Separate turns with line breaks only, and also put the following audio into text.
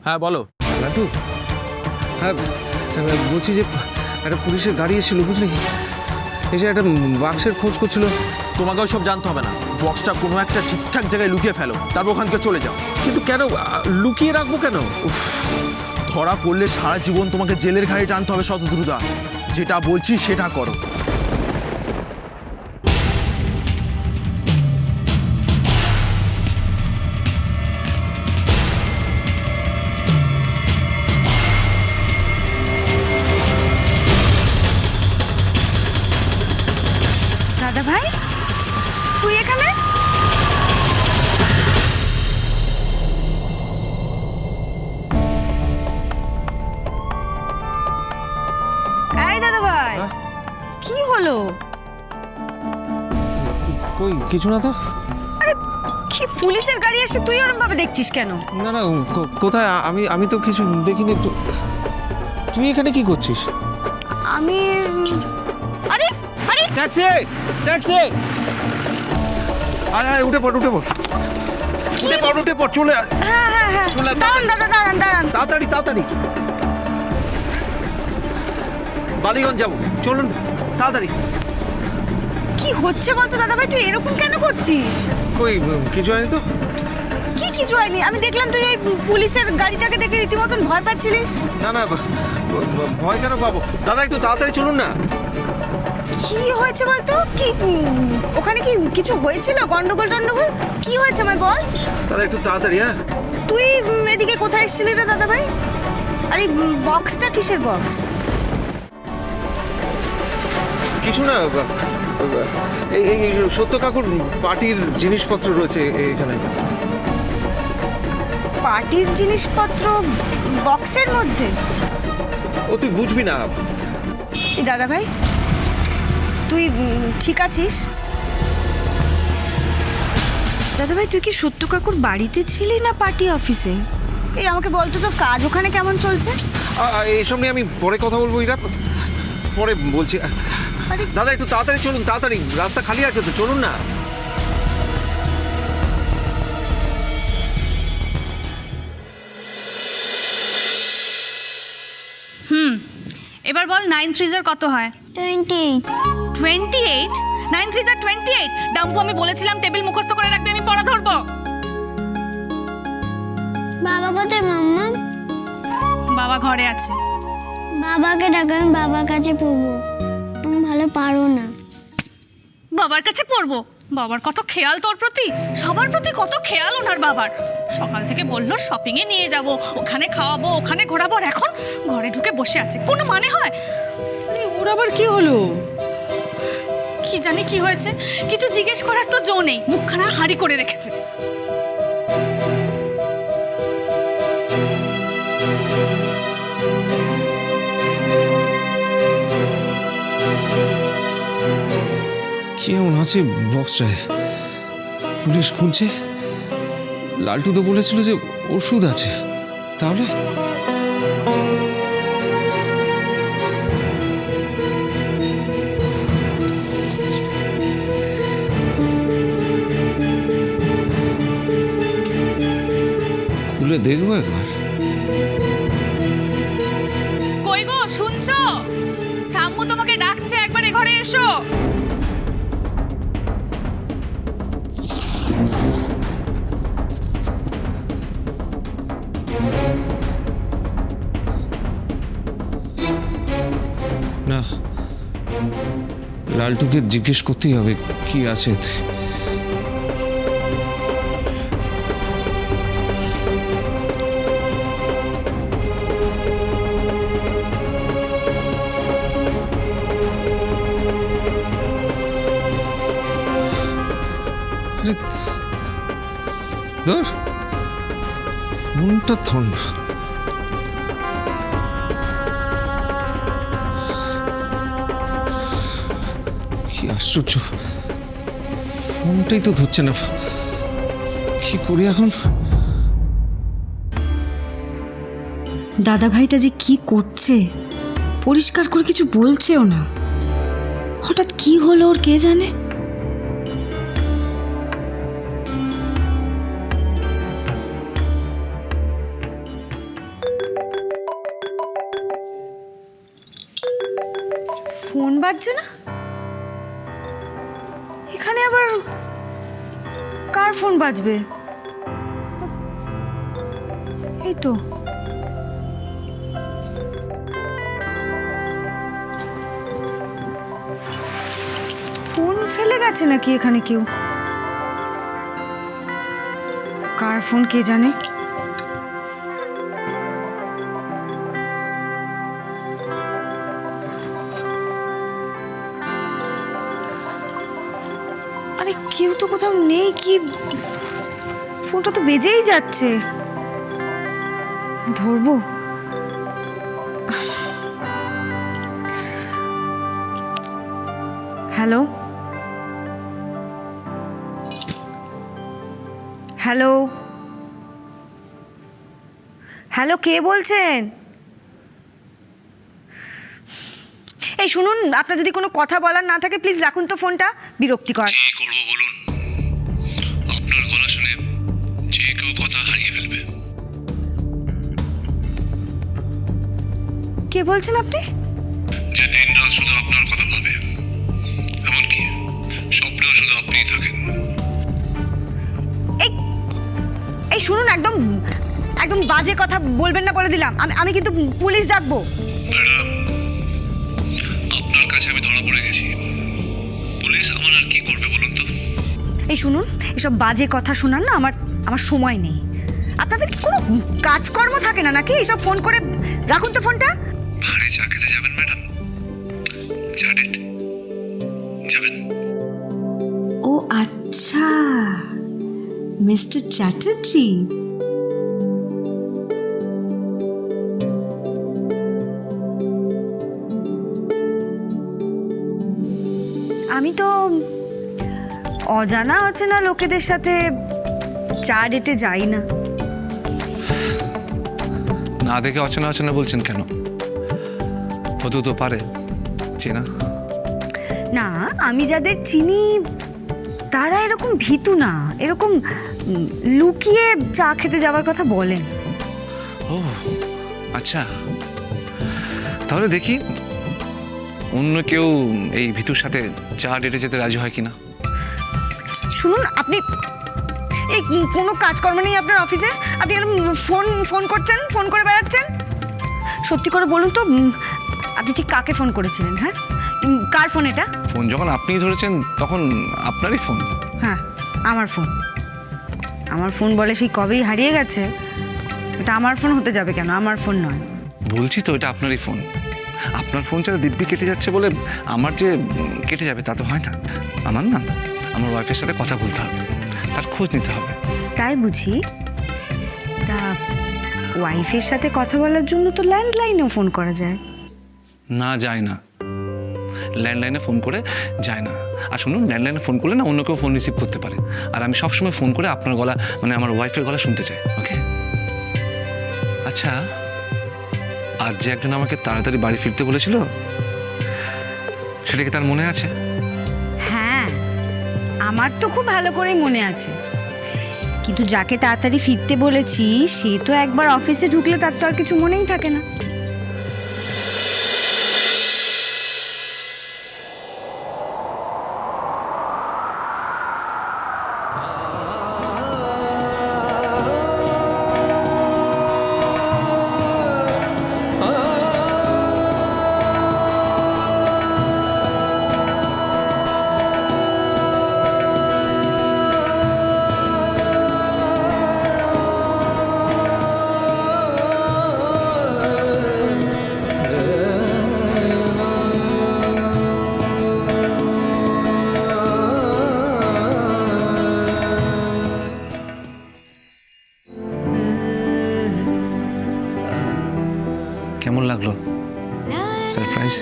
হ্যাঁ বলো।
লাটু, হ্যাঁ বলছি যে একটা পুলিশের গাড়ি এসেছিল, বুঝলি, এসে একটা বাক্সের খোঁজ করছিল।
তোমাকেও সব জানতে হবে না, বক্সটা কোনো একটা ঠিকঠাক জায়গায় লুকিয়ে ফেলো, তারপর ওখান থেকে চলে যাও।
কিন্তু কেন লুকিয়ে রাখবো কেন?
ধরা পড়লে সারা জীবন তোমাকে জেলের ঘাড়ি টানতে হবে শতদ্রুদা। যেটা বলছি সেটা করো।
দাদা ভাই, তুই এখানে? এই দাদা ভাই, কি হলো?
কই কিছু না তো।
আরে কি পুলিশের গাড়ি আসছে, তুই ওরকম ভাবে দেখছিস কেন?
না না, কোথায়? আমি তো কিছু দেখিনি। তুই এখানে কি করছিস?
আমি আরে আরে
ট্যাক্সি, ট্যাক্সি! আয় আয়, উঠে পড়, উঠে পড়, উঠে পড়, উঠে পড়, চলে আয়।
হ্যাঁ হ্যাঁ হ্যাঁ,
চলে
দাঁড়ান দাদা, দাঁড়ান দাঁড়ান।
তাড়াতাড়ি তাড়াতাড়ি, বালিগঞ্জ যাবো, চলুন তাড়াতাড়ি।
কি হচ্ছে বলতো দাদা ভাই, তুই এরকম কেন করছিস?
কই কিছু হয়নি তো।
কি কিছু হয়নি, আমি দেখলাম তুই ওই পুলিশের গাড়িটাকে দেখে রীতিমতন ভয় পাচ্ছিলিস।
না না, ভয় কেন পাবো? দাদা একটু তাড়াতাড়ি চলুন না।
কি হয়েছে বলতো? কি ওখানে কি কিছু হয়েছিল? গন্ডগোল টন্ডগোল কি হয়েছে আমায় বল।
দাদা একটু তাড়াতাড়ি। হ্যাঁ,
তুই এদিকে কোথায় এসেছিলি রে দাদা ভাই? আরে বক্সটা কিসের বক্স?
কিছু না, এই এই সত্য কাকুর পার্টির জিনিসপত্র রয়েছে এখানে।
পার্টির জিনিসপত্র বক্সের মধ্যে?
ও তুই বুঝবি না।
এই দাদা ভাই, তুই ঠিক আছিস? দাদা ভাই, তুই কি সত্য কাকুর বাড়িতে ছিলি না পার্টি অফিসে? এই আমাকে বলতো, তোর কাজ ওখানে কেমন চলছে?
এইসব নিয়ে আমি পরে কথা বলবো, ইরা, পরে বলছি।
আরে
দাদা একটু তাড়াতাড়ি চলুন, তাড়াতাড়ি, রাস্তা খালি আছে তো, চলুন না।
এবার বল 9 3 কত হয়?
28।
28? 9 3 28? ডাম্পু, আমি বলেছিলাম টেবিল মুখস্থ করে রাখবি, আমি পড়া ধরবো।
বাবা কোথায় মাম্মা?
বাবা ঘরে আছে।
বাবাকে ডাকা, আমি বাবার কাছে পড়বো। তুমি ভালো পারো না।
বাবার কাছে পড়বো? বাবার কত খেয়াল তোর প্রতি, সবার প্রতি কত খেয়াল ওনার বাবার। সকাল থেকে বললো শপিং এ নিয়ে যাব, ওখানে খাওয়াবো, ওখানে ঘোরাবো, আর এখন ঘরে ঢুকে বসে আছে। কোনো মানে হয়?
ওর আবার কি হলো?
কি জানি কি হয়েছে, কিছু জিজ্ঞেস করার তো জো নেই, মুখখানা হাঁড়ি করে রেখেছে।
কেমন আছে বক্সটায়? পুলিশ খুঁজছে। লালটু তো বলেছিল যে ওষুধ আছে, তাহলে খুলে দেখবো একবার।
কই গো, শুনছো? ঠাম্মু তোমাকে ডাকছে, একবার এ ঘরে এসো।
না, লালটুকে জিজ্ঞেস করতেই হবে কি আছে এতে। ধর, ফোনটা ধর না। কি আশ্চর্য, ফোনটাই তো ধরছে না, কি করি এখন?
দাদা ভাইটা যে কি করছে, পরিষ্কার করে কিছু বলছেও না। হঠাৎ কি হলো ওর কে জানে।
বাজছে না? এখানে আবার কার ফোন বাজবে? এই তো ফোন ফেলে গেছে নাকি এখানে কেউ? কার ফোন কে জানে? আরে কেউ তো কোথাও নেই, কি ফোনটা তো বেজেই যাচ্ছে। ধরবো? হ্যালো হ্যালো হ্যালো, কে বলছেন? এই শুনুন, আপনার যদি কোনো কথা বলার না থাকে প্লিজ রাখুন তো ফোনটা, বিরক্তিকর।
কি করব বলুন? আপনার গলা শুনে যে কেউ কথা হারিয়ে ফেলবে।
কে বলছেন আপনি?
যে দিন রাত শুধু আপনার কথা ভাবে, এমনকি স্বপ্নেও শুধু আপনিই থাকেন।
এই এই শুনুন, একদম একদম বাজে কথা বলবেন না বলে দিলাম। আমি কিন্তু পুলিশ ডাকবো।
ম্যাডাম, আপনার কাছে আমি ধরা পড়ে গেছি। পুলিশ আমার আর কি করবে বলুন তো?
এই শুনুন, এসব বাজে কথা শোনার না আমার সময় নেই। আপনাদের কি কোনো কাজকর্ম থাকে না নাকি? এসব ফোন করে রাখুন তো ফোনটা।
আরে চা খেতে যাবেন ম্যাডাম? চা ডেট যাবেন?
ও আচ্ছা, মিস্টার চ্যাটার্জি।
আমি তো অজানা অচেনা লোকেদের সাথে চা ডেটে যাই না।
না দেখে অচেনা অচেনা বলছেন কেন? হতে তো পারে চেনা।
না, আমি যাদের চিনি তারা এরকম ভীতু না, এরকম লুকিয়ে চা খেতে যাওয়ার কথা বলেন।
ও আচ্ছা, তাহলে দেখি অন্য কেউ এই ভিতুর সাথে চা ডেটে যেতে রাজি হয় কিনা।
শুনুন, আপনি এই কোনো কাজকর্ম নেই আপনার অফিসে? আপনি এরকম ফোন করছেন, ফোন করে বেড়াচ্ছেন। সত্যি করে বলুন তো, আপনি ঠিক কাকে ফোন করেছিলেন? হ্যাঁ, কার ফোন এটা?
ফোন যখন আপনি ধরেছেন তখন আপনারই ফোন।
হ্যাঁ, আমার ফোন। আমার ফোন বলে সেই কবেই হারিয়ে গেছে। এটা আমার ফোন হতে যাবে কেন? আমার ফোন নয়।
বলছি তো এটা আপনারই ফোন। আপনার ফোন ছাড়া দিব্যি কেটে যাচ্ছে বলে আমার যে কেটে যাবে তা তো হয় না। আমার না আমার ওয়াইফের সাথে কথা বলতে হবে, তার খোঁজ নিতে হবে।
তাই বুঝি? তা ওয়াইফের সাথে কথা বলার জন্য তো ল্যান্ডলাইনেও ফোন করা যায়।
না যায় না, ল্যান্ডলাইনে ফোন করে যায় না। আর শুনুন, ল্যান্ডলাইনে ফোন করলে না অন্য কেউ ফোন রিসিভ করতে পারে। আর আমি সবসময় ফোন করে আপনার গলা, মানে আমার ওয়াইফের গলা শুনতে চাই। ওকে? আচ্ছা, আজ যে একজন আমাকে তাড়াতাড়ি বাড়ি ফিরতে বলেছিল, সেটা কি তার মনে আছে?
হ্যাঁ, আমার তো খুব ভালো করেই মনে আছে। কিন্তু যাকে তাড়াতাড়ি ফিরতে বলেছি সে তো একবার অফিসে ঢুকলে তার তো আর কিছু মনেই থাকে না।
কেমন লাগলো সারপ্রাইজ?